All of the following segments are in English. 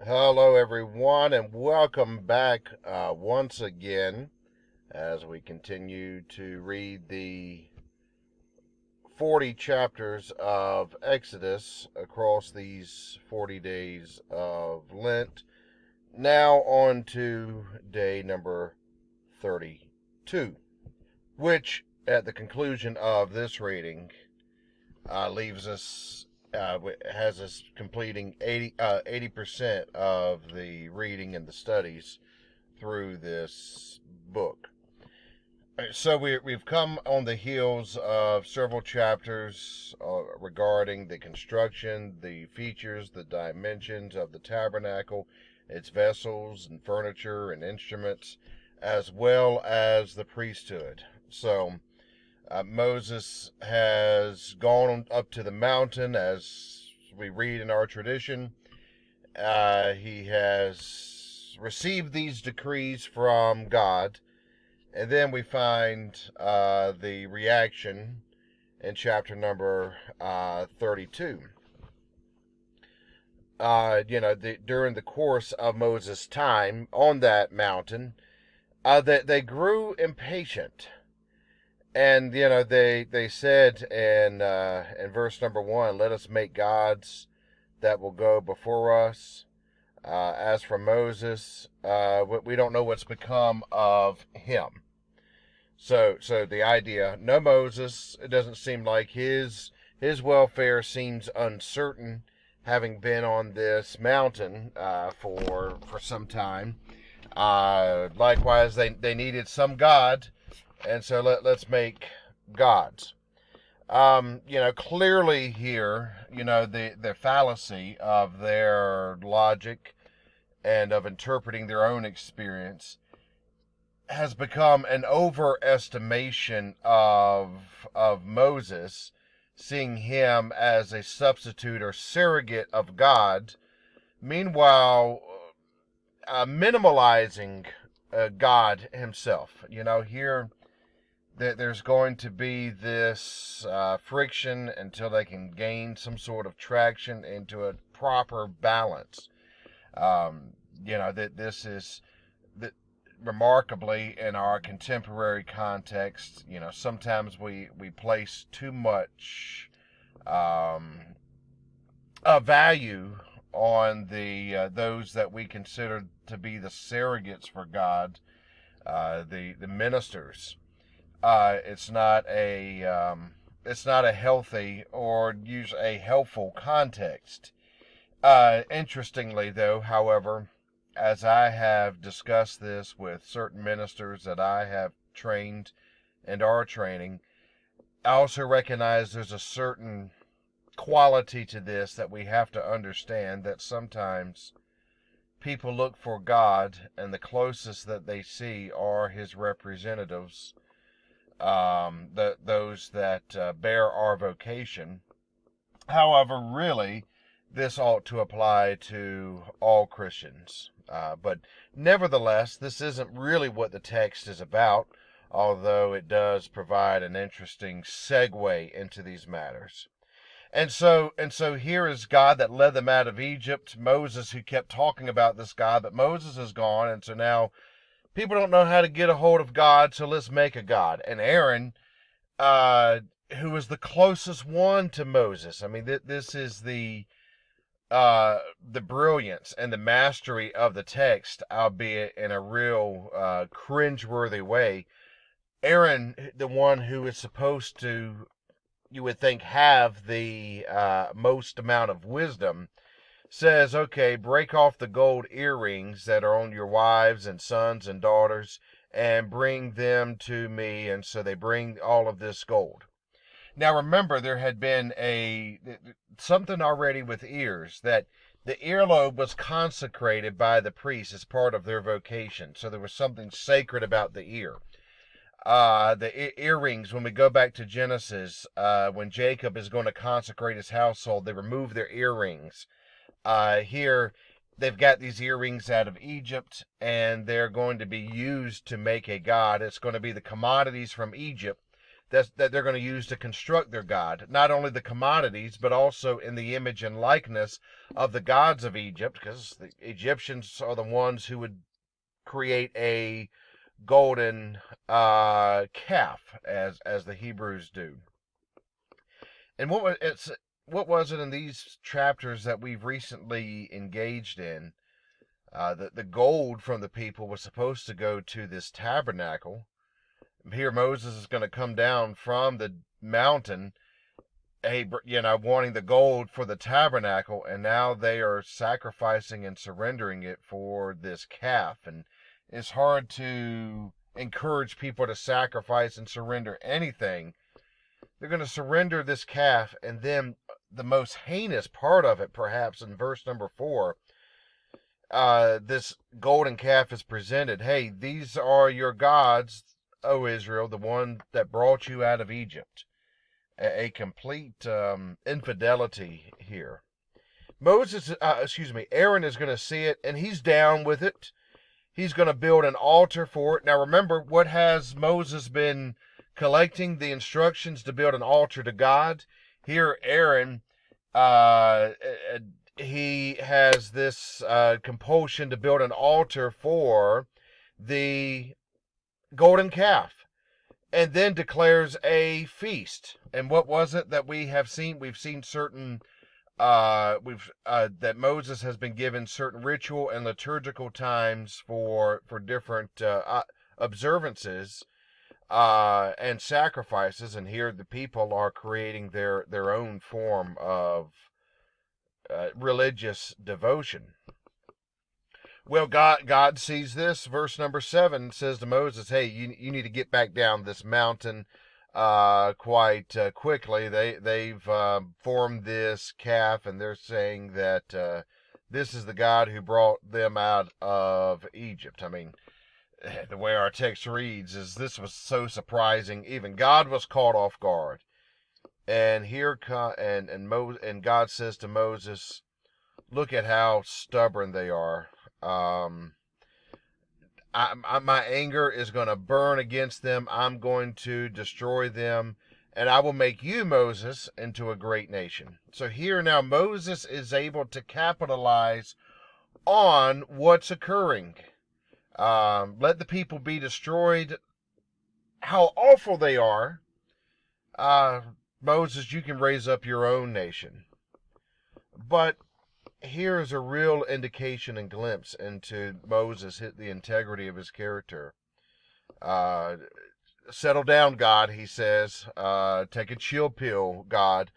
Hello, everyone, and welcome back once again as we continue to read the 40 chapters of Exodus across these 40 days of Lent. Now, on to day number 32, which at the conclusion of this reading leaves us has us completing 80% of the reading and the studies through this book. So we've come on the heels of several chapters regarding the construction, the features, the dimensions of the tabernacle, its vessels and furniture and instruments, as well as the priesthood. So Moses has gone up to the mountain, as we read in our tradition. He has received these decrees from God, and then we find the reaction in chapter number 32. During the course of Moses' time on that mountain, they grew impatient. And they said in verse number 1, "Let us make gods that will go before us." As for Moses, we don't know what's become of him. So the idea, no Moses. It doesn't seem like his welfare seems uncertain, having been on this mountain for some time. Likewise, they needed some God, and so let's make gods. Clearly here, the fallacy of their logic and of interpreting their own experience has become an overestimation of Moses, seeing him as a substitute or surrogate of God. Meanwhile, minimalizing God himself. Here there's going to be this friction until they can gain some sort of traction into a proper balance. That this is that remarkably in our contemporary context. Sometimes we place too much value on the those that we consider to be the surrogates for God, the ministers. It's not a healthy or use a helpful context. Interestingly, though, however, as I have discussed this with certain ministers that I have trained and are training, I also recognize there's a certain quality to this that we have to understand, that sometimes people look for God, and the closest that they see are his representatives, those that bear our vocation. However, really, this ought to apply to all Christians. But nevertheless, this isn't really what the text is about, although it does provide an interesting segue into these matters. And so here is God that led them out of Egypt. Moses, who kept talking about this God, but Moses is gone, and so now people don't know how to get a hold of God, so let's make a God. And Aaron, uh, who is the closest one to Moses. I mean, this is the brilliance and the mastery of the text, albeit in a real cringeworthy way. Aaron, the one who is supposed to, you would think, have the most amount of wisdom, says, "Okay, break off the gold earrings that are on your wives and sons and daughters and bring them to me." And so they bring all of this gold. Now remember, there had been something already with ears, that the earlobe was consecrated by the priest as part of their vocation. So there was something sacred about the ear. The earrings, when we go back to Genesis, when Jacob is going to consecrate his household, they remove their earrings. Here, they've got these earrings out of Egypt, and they're going to be used to make a god. It's going to be the commodities from Egypt that they're going to use to construct their god. Not only the commodities, but also in the image and likeness of the gods of Egypt, because the Egyptians are the ones who would create a golden calf, as the Hebrews do. And what was it in these chapters that we've recently engaged in? The gold from the people was supposed to go to this tabernacle. Here Moses is going to come down from the mountain, wanting the gold for the tabernacle, and now they are sacrificing and surrendering it for this calf. And it's hard to encourage people to sacrifice and surrender anything. They're going to surrender this calf, and then the most heinous part of it, perhaps in verse number 4, this golden calf is presented. Hey, these are your gods, O Israel, the one that brought you out of Egypt. A complete infidelity here. Aaron is going to see it, and he's down with it. He's going to build an altar for it. Now remember, what has Moses been collecting? The instructions to build an altar to God. Here, Aaron, he has this compulsion to build an altar for the golden calf, and then declares a feast. And what was it that we have seen? We've seen certain that Moses has been given certain ritual and liturgical times for different observances and sacrifices, and here the people are creating their own form of religious devotion. Well, God sees this. Verse number 7 says to Moses, hey, you need to get back down this mountain quite quickly. They've formed this calf, and they're saying that this is the God who brought them out of Egypt. I mean, the way our text reads is this was so surprising. Even God was caught off guard. And here and God says to Moses, look at how stubborn they are. My anger is going to burn against them. I'm going to destroy them, and I will make you, Moses, into a great nation. So here now Moses is able to capitalize on what's occurring. Let the people be destroyed. How awful they are. Moses, you can raise up your own nation. But here is a real indication and glimpse into Moses, the integrity of his character. Settle down, God, he says. Take a chill pill, God.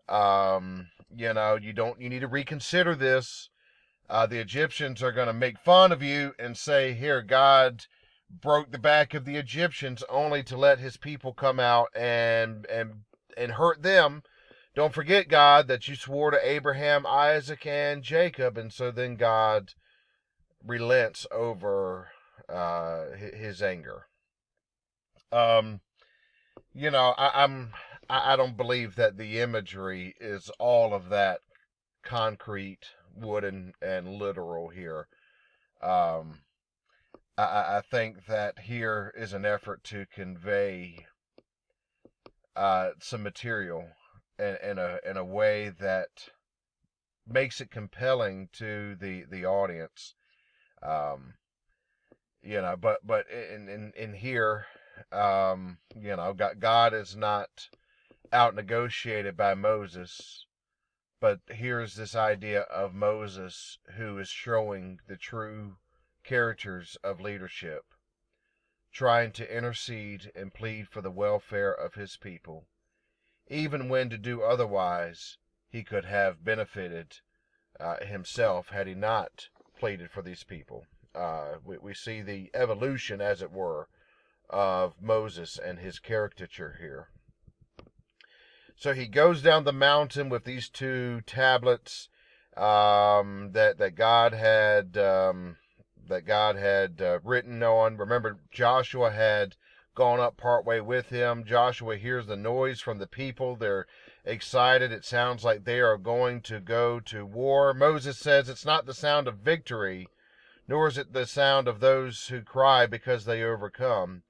You need to reconsider this. The Egyptians are going to make fun of you and say, here, God broke the back of the Egyptians only to let his people come out and hurt them. Don't forget, God, that you swore to Abraham, Isaac, and Jacob. And so then God relents over his anger. I don't believe that the imagery is all of that concrete, wooden, and literal here. I think that here is an effort to convey some material in a way that makes it compelling to the audience. But in here, God is not out negotiated by Moses, but here's this idea of Moses who is showing the true characters of leadership, trying to intercede and plead for the welfare of his people, even when to do otherwise he could have benefited himself had he not pleaded for these people. We see the evolution, as it were, of Moses and his caricature here. So he goes down the mountain with these 2 tablets that God had written on. Remember, Joshua had gone up partway with him. Joshua hears the noise from the people. They're excited. It sounds like they are going to go to war. Moses says it's not the sound of victory, nor is it the sound of those who cry because they overcome,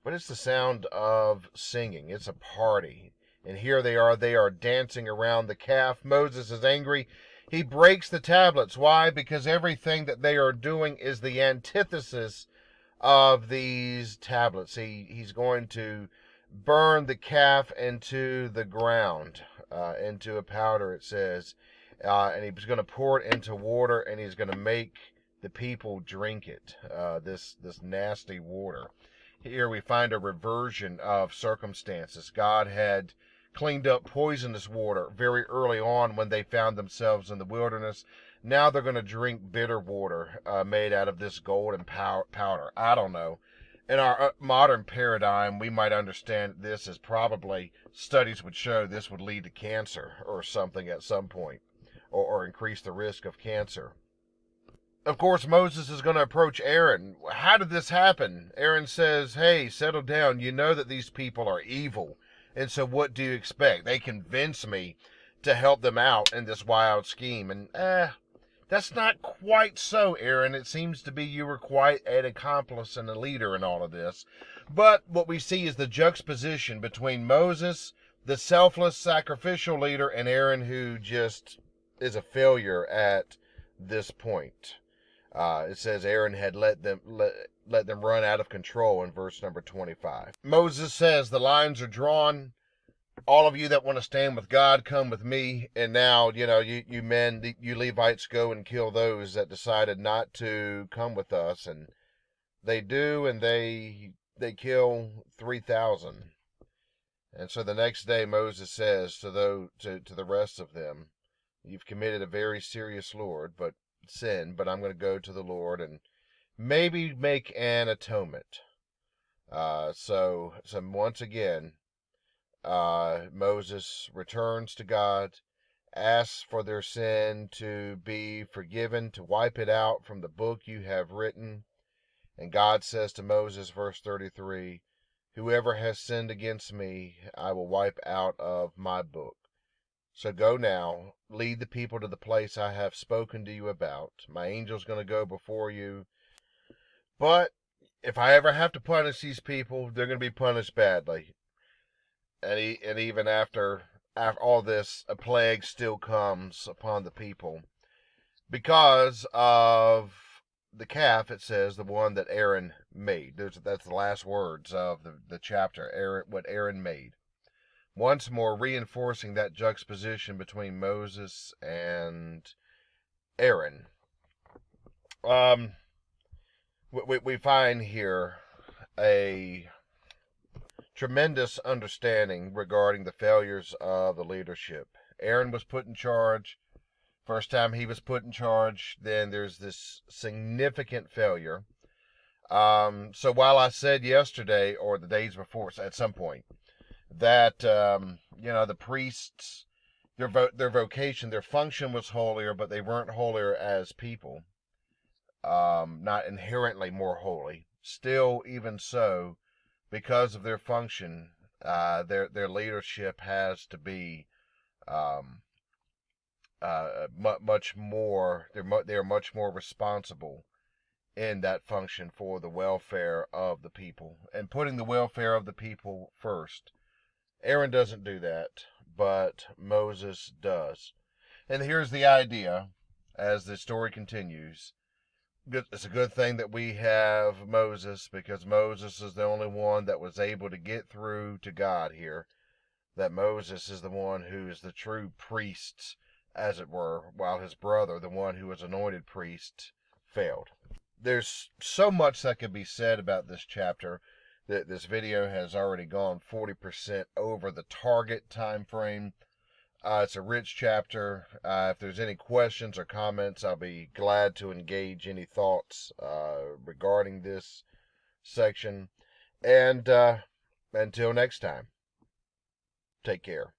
but it's the sound of singing. It's a party. And here they are dancing around the calf. Moses is angry. He breaks the tablets. Why? Because everything that they are doing is the antithesis of these tablets. He's going to burn the calf into the ground, into a powder, it says. And he's going to pour it into water, and he's going to make the people drink it, this nasty water. Here we find a reversion of circumstances. God had cleaned up poisonous water very early on when they found themselves in the wilderness. Now they're going to drink bitter water made out of this golden powder. I don't know. In our modern paradigm, we might understand this as probably studies would show this would lead to cancer or something at some point, or increase the risk of cancer. Of course, Moses is going to approach Aaron. How did this happen? Aaron says, hey, settle down. You know that these people are evil. And so what do you expect? They convince me to help them out in this wild scheme. And, that's not quite so, Aaron. It seems to be you were quite an accomplice and a leader in all of this. But what we see is the juxtaposition between Moses, the selfless, sacrificial leader, and Aaron, who just is a failure at this point. It says Aaron had let them run out of control in verse number 25. Moses says, the lines are drawn. All of you that want to stand with God, come with me. And now, you men, you Levites, go and kill those that decided not to come with us. And they do, and they kill 3,000. And so the next day Moses says to the rest of them, you've committed a very serious sin, but I'm going to go to the Lord and maybe make an atonement. So once again, Moses returns to God, asks for their sin to be forgiven, to wipe it out from the book you have written. And God says to Moses, verse 33, whoever has sinned against me, I will wipe out of my book. So go now, lead the people to the place I have spoken to you about. My angel's going to go before you. But if I ever have to punish these people, they're going to be punished badly. And even after all this, a plague still comes upon the people because of the calf. It says the one that Aaron made. That's the last words of the chapter. What Aaron made. Once more reinforcing that juxtaposition between Moses and Aaron. We find here a tremendous understanding regarding the failures of the leadership. Aaron was put in charge. First time he was put in charge, then there's this significant failure. So while I said yesterday or the days before, at some point, that the priests, their vocation, their function was holier, but they weren't holier as people, not inherently more holy. Still, even so, because of their function, their leadership has to be much more. They are much more responsible in that function for the welfare of the people and putting the welfare of the people first. Aaron doesn't do that, but Moses does. And here's the idea as the story continues. It's a good thing that we have Moses, because Moses is the only one that was able to get through to God here. That Moses is the one who is the true priest, as it were, while his brother, the one who was anointed priest, failed. There's so much that could be said about this chapter. This video has already gone 40% over the target time frame. It's a rich chapter. If there's any questions or comments, I'll be glad to engage any thoughts regarding this section. And until next time, take care.